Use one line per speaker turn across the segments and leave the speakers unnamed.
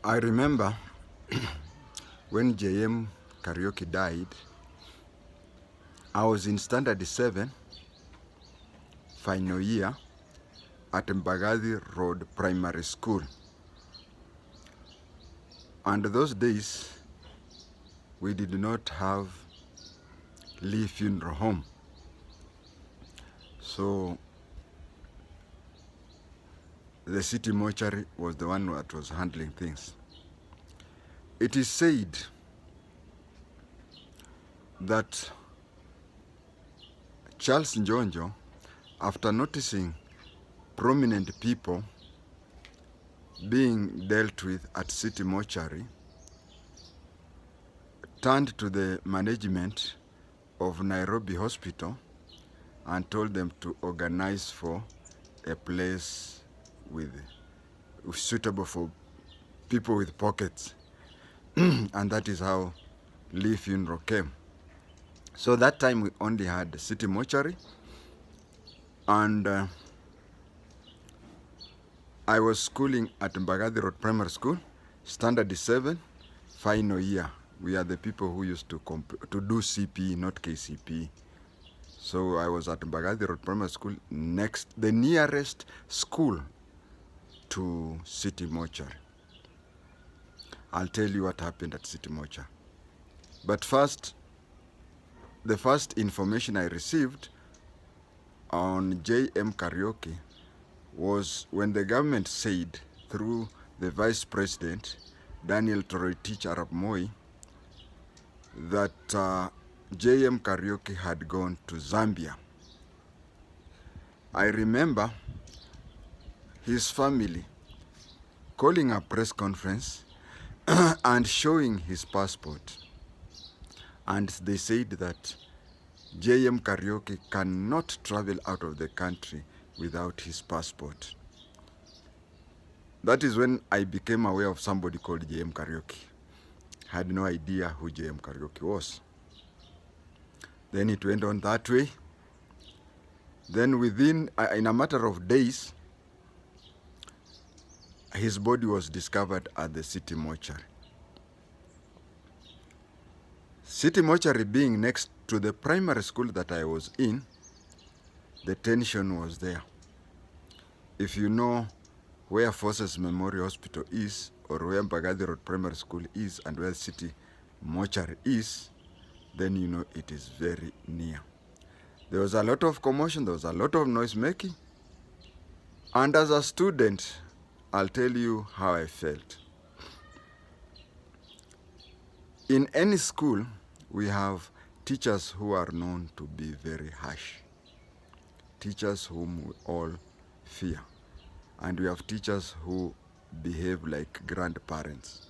I remember when JM Kariúki died, I was in standard 7, final year, at Mbagathi Road Primary School. And those days, we did not have Lee Funeral Home. So the city mortuary was the one that was handling things. It is said that Charles Njonjo, after noticing prominent people being dealt with at city mortuary, turned to the management of Nairobi Hospital and told them to organize for a place suitable for people with pockets. And that is how Lee Funeral came. So that time we only had the city mortuary, and I was schooling at Mbagathi Road Primary School, standard 7, final year. We are the people who used to do CP, not KCP. So I was at Mbagathi Road Primary School, the nearest school to city mortuary. I'll tell you what happened at city mortuary. But first, the first information I received on JM Kariúki was when the government said through the Vice President, Daniel Toroitich Arap Moi, that JM Kariúki had gone to Zambia. I remember his family calling a press conference and showing his passport. And they said that JM Kariúki cannot travel out of the country without his passport. That is when I became aware of somebody called JM Kariúki. I had no idea who JM Kariúki was. Then it went on that way. Then in a matter of days, his body was discovered at the city mortuary. City mortuary being next to the primary school that I was in, the tension was there. If you know where Forces Memorial Hospital is, or where Mbagathi Road Primary School is, and where city mortuary is, then you know it is very near. There was a lot of commotion, there was a lot of noise making. And as a student, I'll tell you how I felt. In any school, we have teachers who are known to be very harsh. Teachers whom we all fear. And we have teachers who behave like grandparents.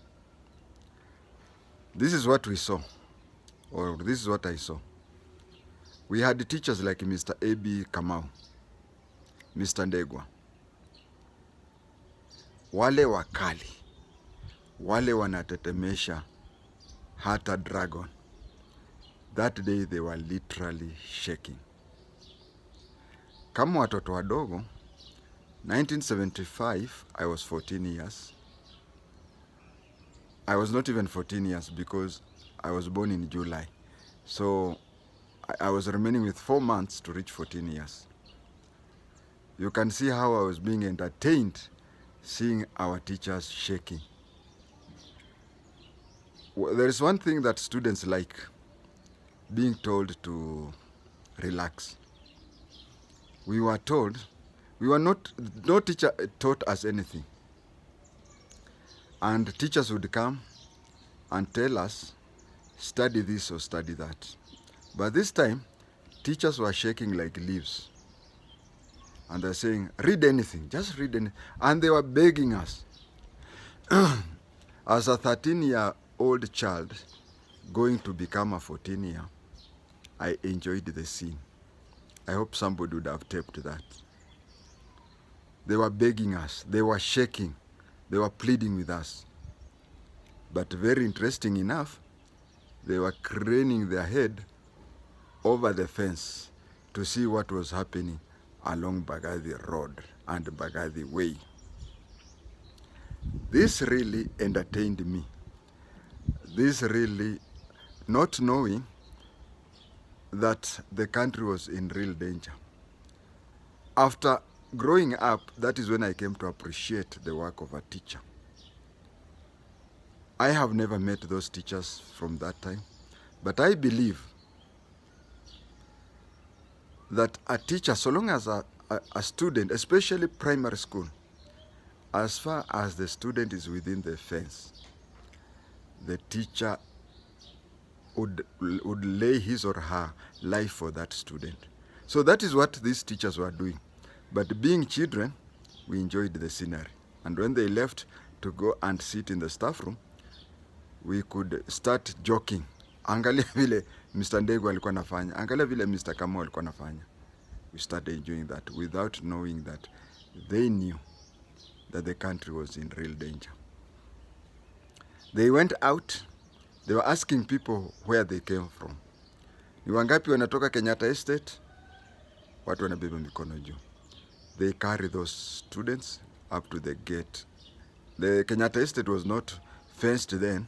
This is what we saw, or this is what I saw. We had teachers like Mr. A.B. Kamau, Mr. Ndegwa. Wale wakali, wale wanatetemesha hata dragon. That day they were literally shaking. Kama watoto wadogo, 1975, I was 14 years. I was not even 14 years because I was born in July. So I was remaining with 4 months to reach 14 years. You can see how I was being entertained seeing our teachers shaking. There is one thing that students like, being told to relax. We were told, no teacher taught us anything. And teachers would come and tell us, study this or study that. But this time, teachers were shaking like leaves. And they're saying, read anything, just read anything. And they were begging us. As a 13-year-old child going to become a 14-year, I enjoyed the scene. I hope somebody would have taped that. They were begging us, they were shaking, they were pleading with us. But very interesting enough, they were craning their head over the fence to see what was happening along Mbagathi Road and Mbagathi Way. This really entertained me. This really, not knowing that the country was in real danger. After growing up, that is when I came to appreciate the work of a teacher. I have never met those teachers from that time, but I believe that a teacher, so long as a student, especially primary school, as far as the student is within the fence, the teacher would lay his or her life for that student. So that is what these teachers were doing. But being children, we enjoyed the scenery. And when they left to go and sit in the staff room, we could start joking. Angalia vile Mr. Ndegu alikuwa nafanya. Angalia vile Mr. Kamo alikuwa nafanya. We started enjoying that without knowing that they knew that the country was in real danger. They went out. They were asking people where they came from. Ni wangapi wanatoka Kenyatta Estate? Watu wanabeba mikono juu. They carry those students up to the gate. The Kenyatta Estate was not fenced then,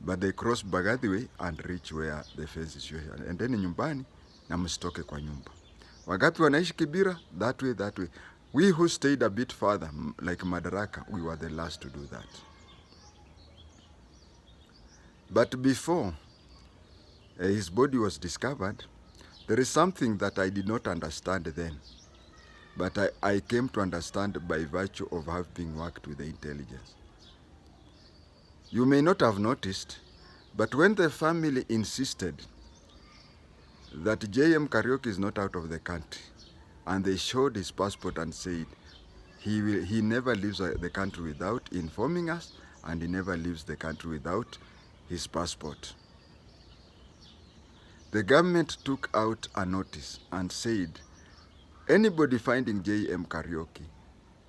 but they crossed Mbagathi Way and reach where the fence is here. And then nyumbani na msitoke kwa nyumba. Wangapi wanaishi Kibira? That way, that way. We who stayed a bit further, like Madaraka, we were the last to do that. But before his body was discovered, there is something that I did not understand then. But I came to understand by virtue of having worked with the intelligence. You may not have noticed, but when the family insisted that JM Kariúki is not out of the country, and they showed his passport and said he never leaves the country without informing us, and he never leaves the country without his passport. The government took out a notice and said, anybody finding JM Kariúki,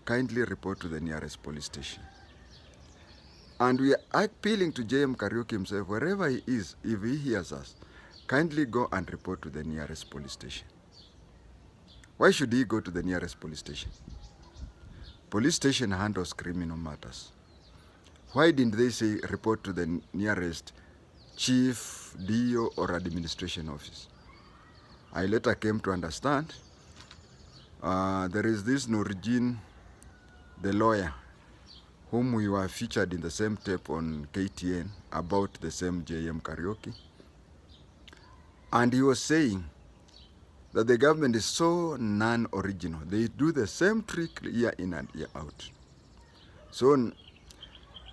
kindly report to the nearest police station. And we are appealing to JM Kariúki himself, wherever he is, if he hears us, kindly go and report to the nearest police station. Why should he go to the nearest police station? Police station handles criminal matters. Why didn't they say report to the nearest chief, DO, or administration office? I later came to understand there is this Nurjin, the lawyer, whom we were featured in the same tape on KTN about the same JM Kariúki. And he was saying that the government is so non-original. They do the same trick year in and year out. So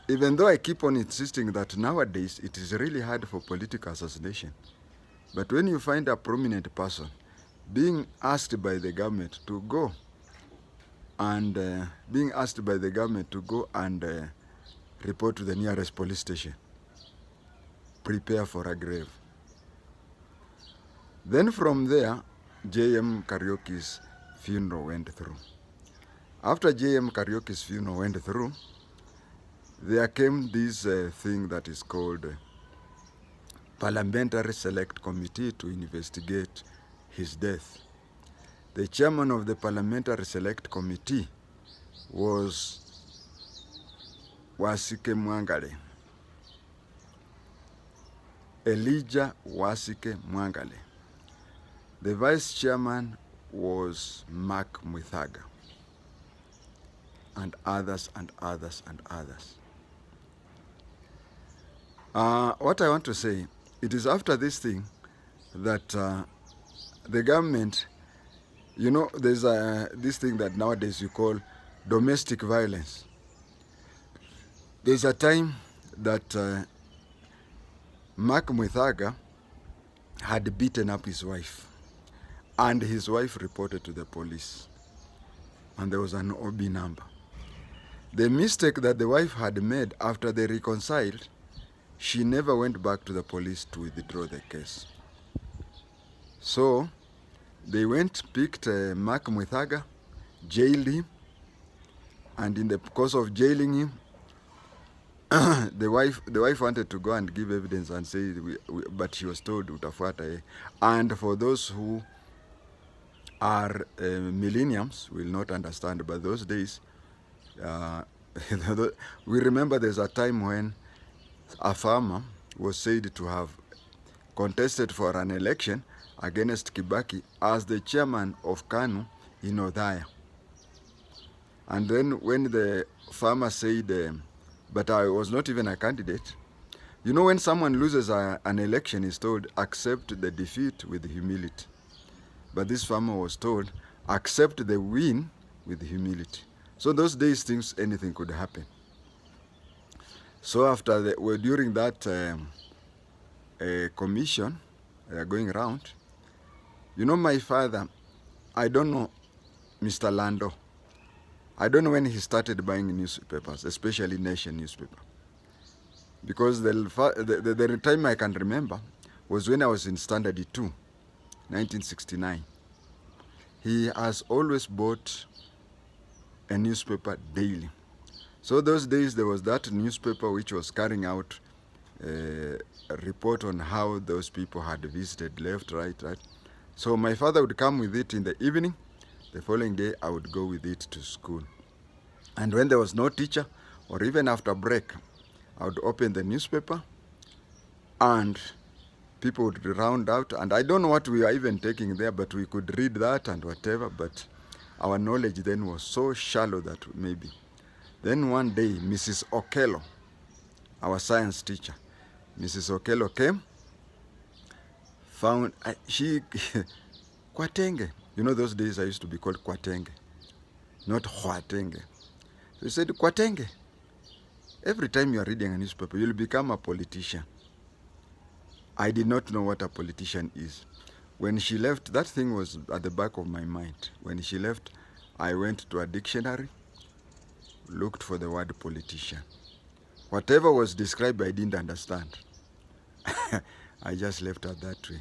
even though I keep on insisting that nowadays it is really hard for political assassination, but when you find a prominent person being asked by the government to go and report to the nearest police station, prepare for a grave. Then from there, JM Kariúki's funeral went through. After JM Kariúki's funeral went through, there came this thing that is called Parliamentary Select Committee to investigate his death. The chairman of the Parliamentary Select Committee was Wasike Mwangale. Elijah Wasike Mwangale. The vice chairman was Mark Mwithaga, and others and others and others. What I want to say, it is after this thing that the government, you know, there's this thing that nowadays you call domestic violence. There's a time that Mark Mwithaga had beaten up his wife, and his wife reported to the police, and there was an OB number. The mistake that the wife had made after they reconciled, she never went back to the police to withdraw the case. So they went, picked Mark Mwithaga, jailed him, and in the course of jailing him, the wife wanted to go and give evidence and say, but she was told utafuata. And for those who are millenniums will not understand, but those days We remember there's a time when a farmer was said to have contested for an election against Kibaki as the chairman of KANU in Othaya. And then when the farmer said, but I was not even a candidate, you know, when someone loses an election, he's told, accept the defeat with humility. But this farmer was told, accept the win with humility. So those days, anything could happen. So after during that commission going around, you know, my father, I don't know Mr. Lando. I don't know when he started buying newspapers, especially Nation newspaper. Because the time I can remember was when I was in Standard 2, 1969. He has always bought a newspaper daily. So those days there was that newspaper which was carrying out a report on how those people had visited left, right. So my father would come with it in the evening. The following day I would go with it to school. And when there was no teacher, or even after break, I would open the newspaper and people would round out, and I don't know what we were even taking there, but we could read that and whatever, but our knowledge then was so shallow that maybe. Then one day, Mrs. Okello, our science teacher, Mrs. Okello came, found, Kwatenge. You know, those days I used to be called Kwatenge, not Khwatenge. So he said, Kwatenge, every time you are reading a newspaper, you'll become a politician. I did not know what a politician is. When she left, that thing was at the back of my mind. When she left, I went to a dictionary, looked for the word politician. Whatever was described, I didn't understand. I just left her that way.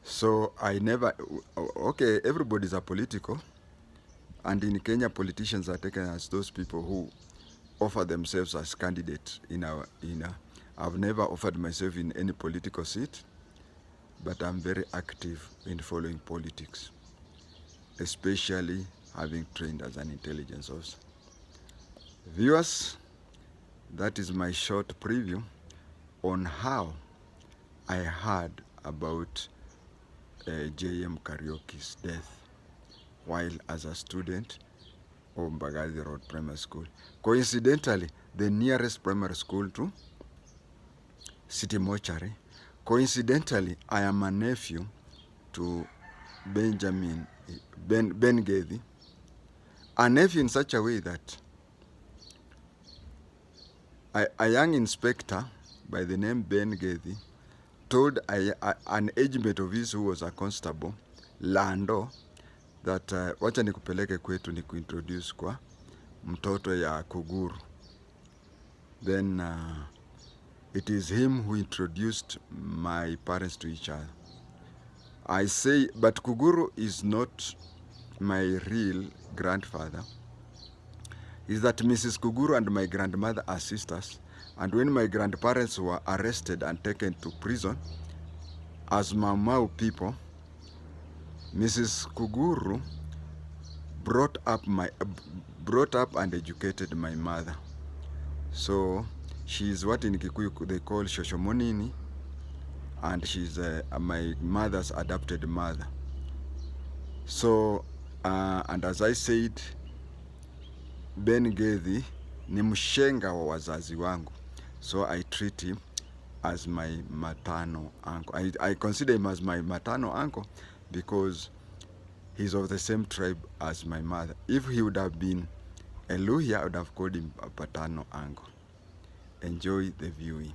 So I never, okay, everybody's a political, and in Kenya, politicians are taken as those people who offer themselves as candidates I've never offered myself in any political seat, but I'm very active in following politics, especially having trained as an intelligence officer. Viewers, that is my short preview on how I heard about JM Kariúki's death while as a student of Mbagathi Road Primary School. Coincidentally, the nearest primary school to City Mortuary. Coincidentally, I am a nephew to Ben Gethi, a nephew in such a way that a young inspector by the name Ben Gethi told an agent of his who was a constable, Lando, that wacha nikupeleke kwetu ni kuintroduce kwa mtoto ya Kuguru. Then it is him who introduced my parents to each other. I say, but Kuguru is not my real grandfather. Is that Mrs. Kuguru and my grandmother are sisters, and when my grandparents were arrested and taken to prison as Mau people, Mrs. Kuguru brought up and educated my mother. So she is what in Kikuyu they call Shoshomonini, and she's my mother's adopted mother. So and as I said, Ben Gethi ni mshenga wa wazazi wangu, so I treat him as my maternal uncle. I consider him as my maternal uncle because he's of the same tribe as my mother. If he would have been a Luhya, I would have called him a paternal uncle. Enjoy the viewing.